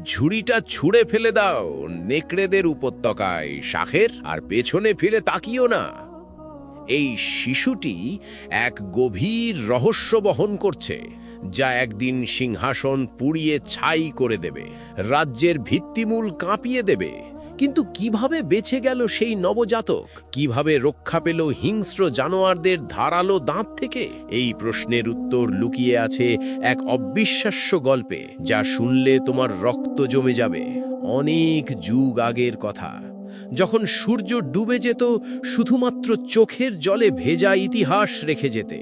ঝুড়িটা ছুঁড়ে ফেলে দাও নেকড়েদের উপত্যকায় শাখের, আর পেছনে ফিরে তাকিও না। এই শিশুটি এক গভীর রহস্য বহন করছে, যা একদিন সিংহাসন পুড়িয়ে ছাই করে দেবে, রাজ্যের ভিত্তিমূল কাঁপিয়ে দেবে। কিন্তু কিভাবে বেঁচে গেল সেই নবজাতক? কিভাবে রক্ষা পেল হিংস্র জানোয়ারদের ধারালো দাঁত থেকে? এই প্রশ্নের উত্তর লুকিয়ে আছে এক অবিশ্বাস্য গল্পে, যা শুনলে তোমার রক্ত জমে যাবে। অনেক যুগ আগের কথা, যখন সূর্য ডুবে যেত শুধুমাত্র চোখের জলে ভেজা ইতিহাস রেখে যেতে,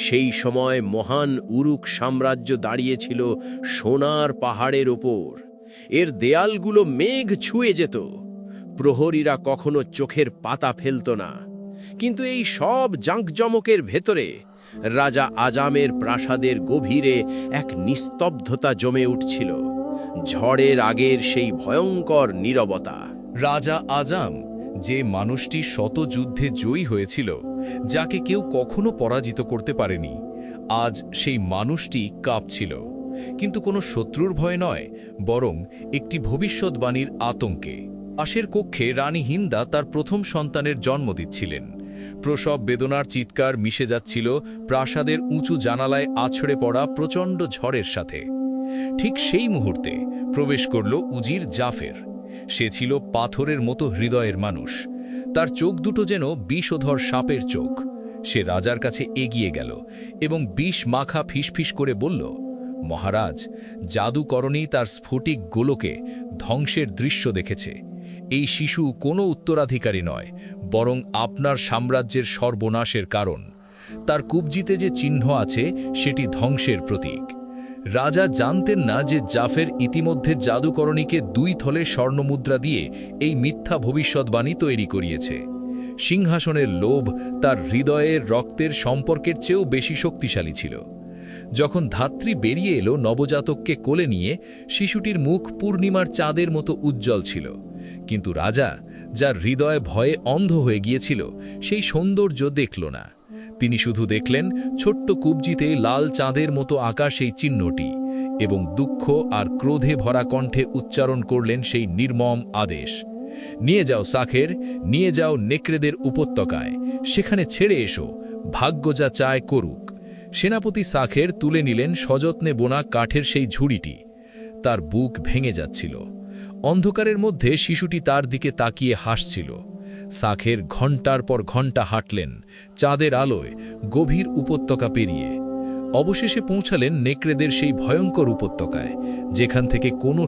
সেই সময় মহান উরুক সাম্রাজ্য দাঁড়িয়েছিল সোনার পাহাড়ের ওপর। এর দেয়ালগুলো মেঘ ছুঁয়ে যেত, প্রহরীরা কখনো চোখের পাতা ফেলত না। কিন্তু এই সব জাঁকজমকের ভেতরে রাজা আজামের প্রাসাদের গভীরে এক নিস্তব্ধতা জমে উঠছিল, ঝড়ের আগের সেই ভয়ঙ্কর নীরবতা। রাজা আজাম, যে মানুষটি শত যুদ্ধে জয়ী হয়েছিল, যাকে কেউ কখনো পরাজিত করতে পারেনি, আজ সেই মানুষটি কাঁপছিল। কিন্তু কোনো শত্রুর ভয় নয়, বরং একটি ভবিষ্যৎবাণীর আতঙ্কে। পাশের কক্ষে রানী হিন্দা তার প্রথম সন্তানের জন্ম দিচ্ছিলেন। প্রসব বেদনার চিৎকার মিশে যাচ্ছিল প্রাসাদের উঁচু জানালায় আছড়ে পড়া প্রচণ্ড ঝড়ের সাথে। ঠিক সেই মুহূর্তে প্রবেশ করল উজির জাফের। সে ছিল পাথরের মতো হৃদয়ের মানুষ। তার চোখ দুটো যেন বিষধর সাপের চোখ। সে রাজার কাছে এগিয়ে গেল এবং বিষ মাখা ফিসফিস করে বলল, মহারাজ, জাদুকরণী তার স্ফটিক গোলকে ধ্বংসের দৃশ্য দেখেছে। এই শিশু কোনো উত্তরাধিকারী নয়, বরং আপনার সাম্রাজ্যের সর্বনাশের কারণ। তার কুবজিতে যে চিহ্ন আছে সেটি ধ্বংসের প্রতীক। রাজা জানতেন না যে জাফের ইতিমধ্যে জাদুকরণীকে 2 থলে স্বর্ণমুদ্রা দিয়ে এই মিথ্যা ভবিষ্যৎবাণী তৈরি করিয়েছে। সিংহাসনের লোভ তার হৃদয়ের রক্তের সম্পর্কের চেয়েও বেশি শক্তিশালী ছিল। যখন ধাত্রী বেরিয়ে এলো নবজাতককে কোলে নিয়ে, শিশুটির মুখ পূর্ণিমার চাঁদের মতো উজ্জ্বল ছিল। কিন্তু রাজা, যার হৃদয় ভয়ে অন্ধ হয়ে গিয়েছিল, সেই সৌন্দর্য দেখল না। তিনি শুধু দেখলেন ছোট্ট কুবজিতে লাল চাঁদের মতো আঁকা সেই চিহ্নটি, এবং দুঃখ আর ক্রোধে ভরা কণ্ঠে উচ্চারণ করলেন সেই নির্মম আদেশ, নিয়ে যাও সাখের, নিয়ে যাও নেকড়েদের উপত্যকায়, সেখানে ছেড়ে এসো, ভাগ্য যা চায় করুক। সেনাপতি সাখের তুলে নিলেন সযত্নে বোনা কাঠের সেই ঝুড়িটি। তার বুক ভেঙে যাচ্ছিল। অন্ধকারের মধ্যে শিশুটি তার দিকে তাকিয়ে হাসছিল। সাখের ঘণ্টার পর ঘণ্টা হাঁটলেন চাঁদের আলোয় গভীর উপত্যকা পেরিয়ে। অবশেষে পৌঁছালেন নেকড়েদের সেই ভয়ঙ্কর উপত্যকায়, যেখান থেকে কোনো